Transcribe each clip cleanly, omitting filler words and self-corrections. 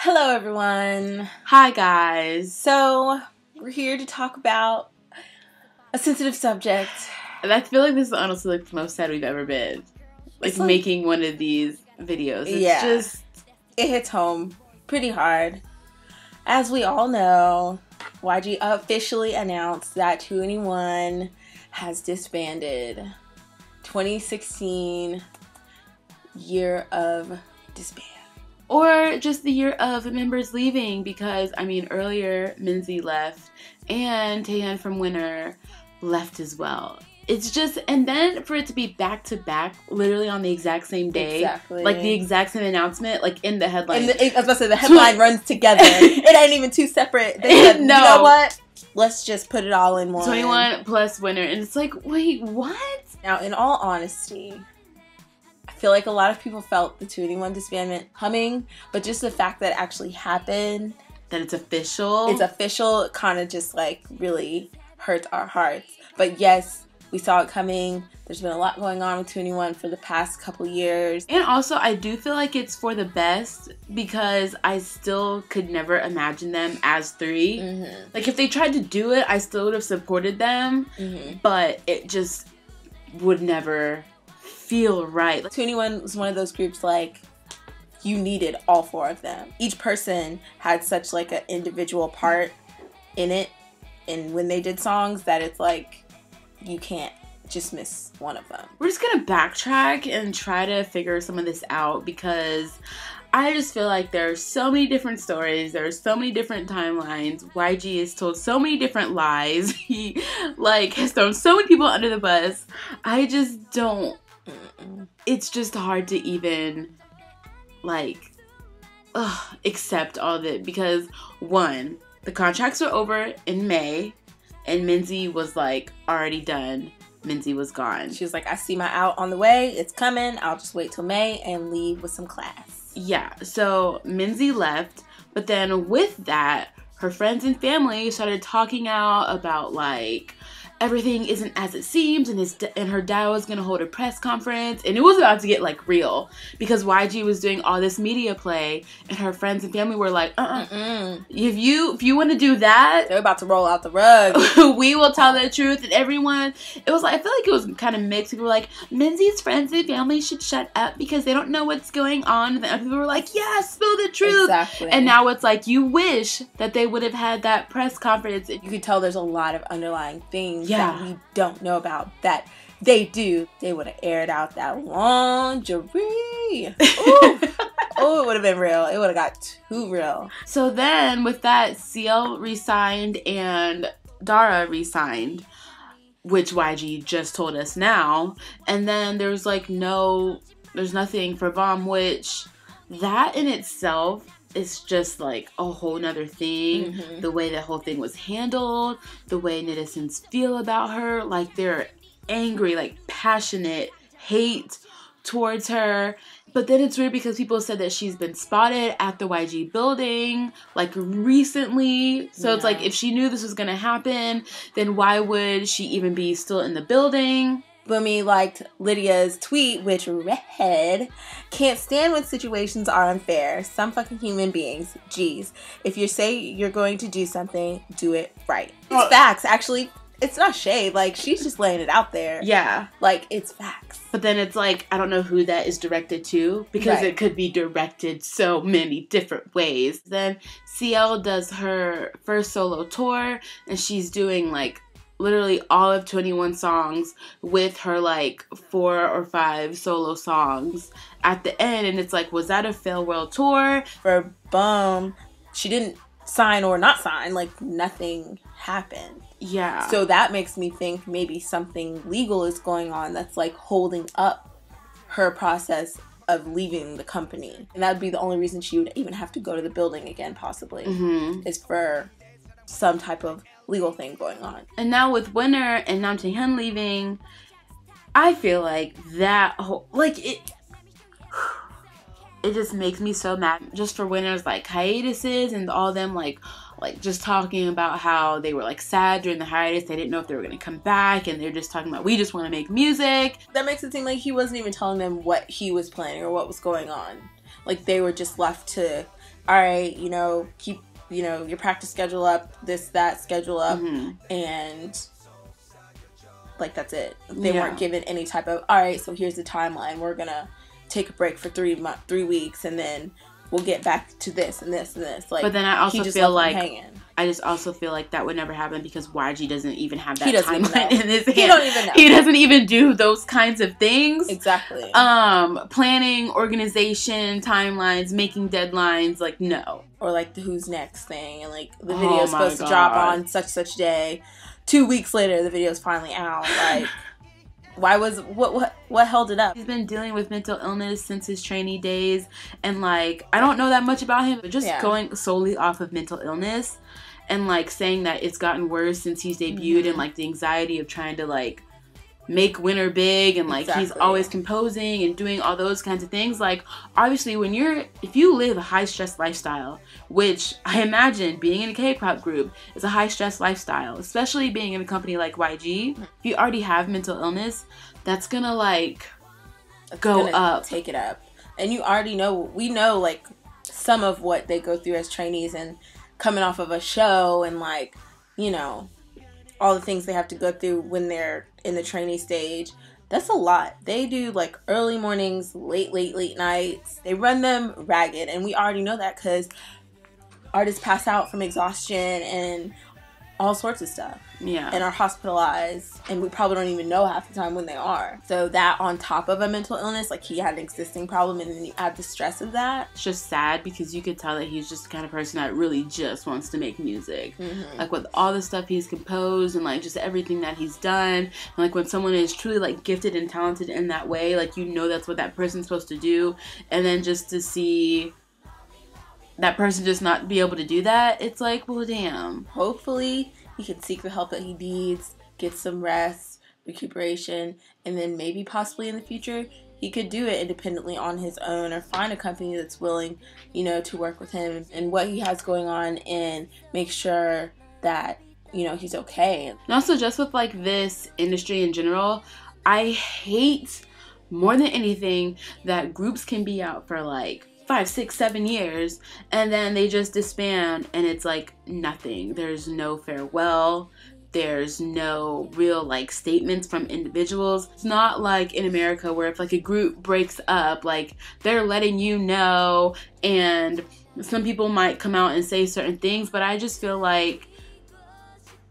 Hello everyone. Hi guys. So we're here to talk about a sensitive subject. And I feel like this is honestly like the most sad we've ever been. Like making one of these videos. It's just it hits home pretty hard. As we all know, YG officially announced that 2NE1 has disbanded. 2016 year of disband. Or just the year of members leaving, because I mean earlier Minzy left and Taehyun from Winner left as well. It's just, and then for it to be back to back, literally on the exact same day, exactly, like the exact same announcement, like in the headline. I was about to say the headline runs together. It ain't even two separate. They said, no. You know what? Let's just put it all in one. 2NE1 plus Winner, and it's like, wait, what? Now, in all honesty, I feel like a lot of people felt the 2NE1 disbandment coming, but just the fact that it actually happened, that it's official. It's official, kind of just like really hurts our hearts. But yes, we saw it coming. There's been a lot going on with 2NE1 for the past couple years. And also, I do feel like it's for the best, because I still could never imagine them as three. Mm-hmm. Like, if they tried to do it, I still would have supported them, but it just would never feel right. 2NE1 was one of those groups like you needed all four of them. Each person had such like an individual part in it, and when they did songs, that it's like you can't just miss one of them. We're just gonna backtrack and try to figure some of this out, because I just feel like there are so many different stories, there are so many different timelines. YG has told so many different lies. He like has thrown so many people under the bus. I just don't. It's just hard to even like accept all of it, because one, the contracts were over in May and Minzy was like already done. Minzy was gone. She was like, I see my out on the way, it's coming, I'll just wait till May and leave with some class. Yeah, so Minzy left, but then with that, her friends and family started talking out about like everything isn't as it seems, and her dad was gonna hold a press conference, and it was about to get like real, because YG was doing all this media play, and her friends and family were like, if you want to do that, they're about to roll out the rug. We will tell the truth. And everyone, it was like, I feel like it was kind of mixed. People were like, Minzy's friends and family should shut up because they don't know what's going on, and then other people were like, yeah, spill the truth. Exactly. And now it's like, you wish that they would have had that press conference. You could tell there's a lot of underlying things that we don't know about that they do. They would have aired out that lingerie. Ooh. Oh, it would have been real. It would have got too real. So then with that, CL resigned and Dara resigned, which YG just told us now. And then there's like there's nothing for Vom, which that in itself is just like a whole nother thing. The way that whole thing was handled, the way netizens feel about her, like they're angry, like passionate hate towards her. But then it's weird because people said that she's been spotted at the YG building like recently. So it's like, if she knew this was gonna happen, then why would she even be still in the building? Boomy liked Lydia's tweet, which read, can't stand when situations are unfair. Some fucking human beings. Geez. If you say you're going to do something, do it right. It's facts. Actually, it's not shade. Like, she's just laying it out there. Yeah. Like, it's facts. But then it's like, I don't know who that is directed to, because it could be directed so many different ways. Then CL does her first solo tour, and she's doing like literally all of 2NE1 songs with her like 4 or 5 solo songs at the end. And it's like, was that a fail world tour? For Bum, she didn't sign or not sign. Like, nothing happened. Yeah. So that makes me think maybe something legal is going on that's like holding up her process of leaving the company. And that would be the only reason she would even have to go to the building again, possibly, is for some type of legal thing going on. And now with Winner and now Taehyun leaving, I feel like that whole, like it just makes me so mad. Just for Winner's like hiatuses and all them like just talking about how they were like sad during the hiatus. They didn't know if they were going to come back, and they're just talking about, we just want to make music. That makes it seem like he wasn't even telling them what he was planning or what was going on. Like, they were just left to all right, you know, keep, you know, your practice schedule up, this, that schedule up, and like that's it. They weren't given any type of, all right, so here's the timeline. We're gonna take a break for 3 weeks, and then we'll get back to this and this and this. Like, but then I also feel like I just also feel like that would never happen because YG doesn't even have that timeline in his hand. He don't even know. He doesn't even do those kinds of things. Exactly. Planning, organization, timelines, making deadlines, like no. Or like the Who's Next thing, and like the video is supposed to drop on such day. 2 weeks later, the video's finally out. Like, what held it up? He's been dealing with mental illness since his trainee days, and like I don't know that much about him, but just going solely off of mental illness and like saying that it's gotten worse since he's debuted, and like the anxiety of trying to like make winter big, and like he's always composing and doing all those kinds of things. Like obviously if you live a high stress lifestyle, which I imagine being in a K-pop group is a high stress lifestyle, especially being in a company like YG, if you already have mental illness, that's gonna like go up, take it up. And you already know, we know like some of what they go through as trainees and coming off of a show, and like, you know, all the things they have to go through when they're in the trainee stage. That's a lot. They do like early mornings, late nights. They run them ragged, and we already know that because artists pass out from exhaustion and all sorts of stuff. Yeah. And are hospitalized, and we probably don't even know half the time when they are. So that on top of a mental illness, like he had an existing problem, and then you add the stress of that. It's just sad because you could tell that he's just the kind of person that really just wants to make music. Like with all the stuff he's composed and like just everything that he's done. And like when someone is truly like gifted and talented in that way, like you know that's what that person's supposed to do. And then just to see that person just not be able to do that, it's like, well, damn. Hopefully he can seek the help that he needs, get some rest, recuperation, and then maybe possibly in the future he could do it independently on his own, or find a company that's willing, you know, to work with him and what he has going on, and make sure that, you know, he's okay. And also just with like this industry in general, I hate more than anything that groups can be out for like 5, 6, 7 years, and then they just disband, and it's like nothing. There's no farewell. There's no real like statements from individuals. It's not like in America where if like a group breaks up, like they're letting you know, and some people might come out and say certain things, but I just feel like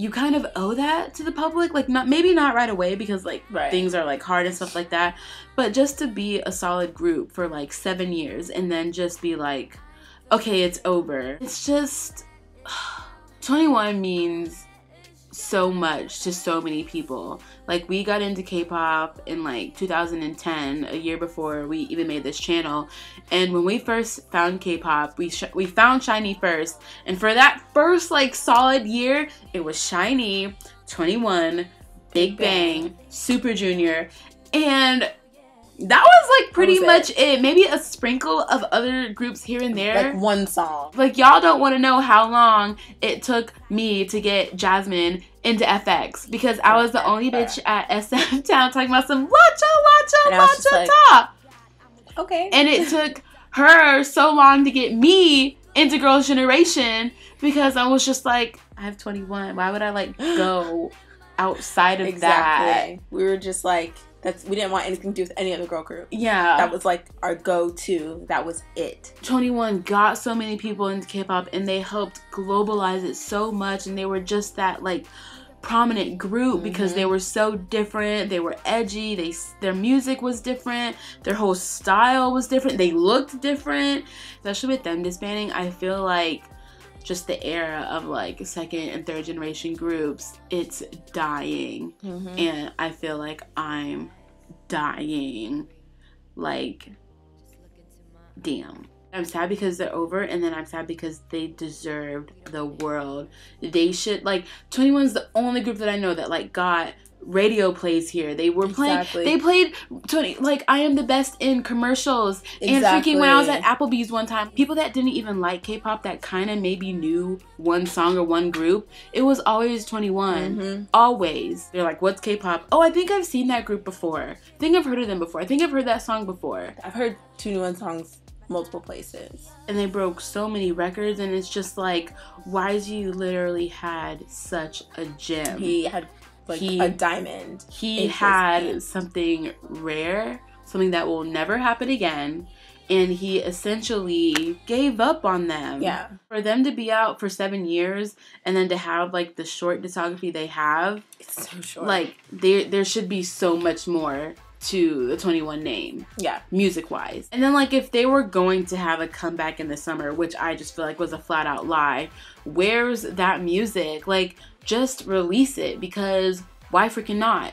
you kind of owe that to the public, like maybe not right away because like things are like hard and stuff like that, but just to be a solid group for like 7 years and then just be like, okay, it's over. It's just 21 means so much to so many people. Like we got into K-pop in like 2010, a year before we even made this channel, and when we first found K-pop, we found SHINee first, and for that first like solid year, it was SHINee, 21, Big Bang, Super Junior, and that was like pretty much it. Maybe a sprinkle of other groups here and there. Like one song. Like y'all don't want to know how long it took me to get Jasmine into FX, because I was the only bitch at SF Town talking about some watcha ta. Okay. And it took her so long to get me into Girls' Generation, because I was just like, I have 21. Why would I like go outside of that? We were just like, we didn't want anything to do with any other girl group. Yeah. That was like our go-to. That was it. 21 got so many people into K-pop, and they helped globalize it so much, and they were just that like prominent group because they were so different. They were edgy. Their music was different. Their whole style was different. They looked different. Especially with them disbanding, I feel like just the era of like second and third generation groups, it's dying. And I feel like I'm dying. Like, damn. I'm sad because they're over, and then I'm sad because they deserved the world. They should, like, 21's the only group that I know that like got radio plays here. They were playing, they played 20, like I Am the Best in commercials. And freaking when I was at Applebee's one time, people that didn't even like K-pop, that kind of maybe knew one song or one group, it was always 21. Always. They're like, what's K-pop? Oh, I think I've seen that group before. I think I've heard of them before. I think I've heard that song before. I've heard 21 songs multiple places. And they broke so many records, and it's just like, YG literally had such a gem. He had like a diamond. He had something rare, something that will never happen again, and he essentially gave up on them. Yeah. For them to be out for 7 years and then to have like the short discography they have, it's so short. Like there should be so much more to the 21 name. Yeah. Music wise. And then like if they were going to have a comeback in the summer, which I just feel like was a flat out lie, where's that music? Like just release it, because why freaking not?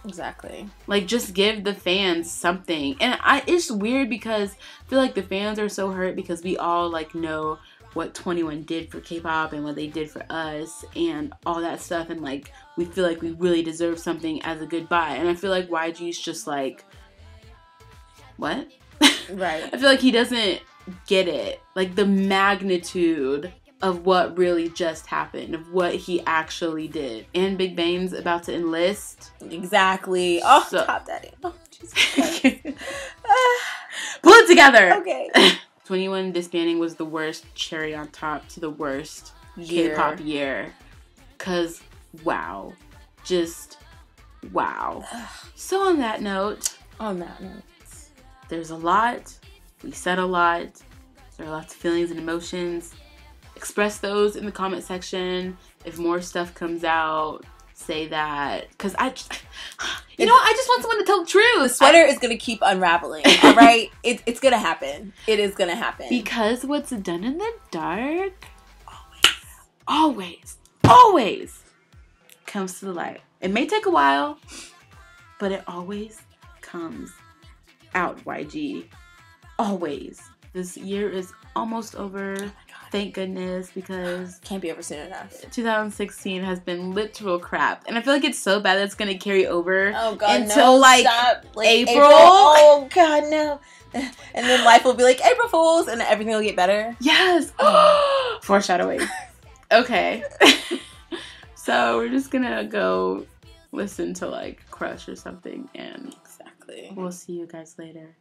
Exactly. Like just give the fans something. And it's weird because I feel like the fans are so hurt because we all like know what 21 did for K-pop and what they did for us and all that stuff, and like we feel like we really deserve something as a goodbye. And I feel like YG's just like, what? Right. I feel like he doesn't get it, like the magnitude of what really just happened, of what he actually did. And Big Bane's about to enlist. Exactly. Oh, so, Top Daddy. Oh, Jesus. Pull it together. Okay. 21 disbanding was the worst cherry on top to the worst K-pop year. Cause wow. Just wow. So on that note. There's a lot. We said a lot. There are lots of feelings and emotions. Express those in the comment section. If more stuff comes out, say that. Because I just want someone to tell the truth. The sweater is going to keep unraveling, all right? It's going to happen. It is going to happen. Because what's done in the dark always comes to the light. It may take a while, but it always comes out, YG. Always. This year is almost over. Oh, thank goodness, because can't be over soon enough. 2016 has been literal crap, and I feel like it's so bad that it's gonna carry over until no, like April. Oh God, no! And then life will be like April Fools, and everything will get better. Yes. Foreshadowing. Okay. So we're just gonna go listen to like Crush or something, and exactly. We'll see you guys later.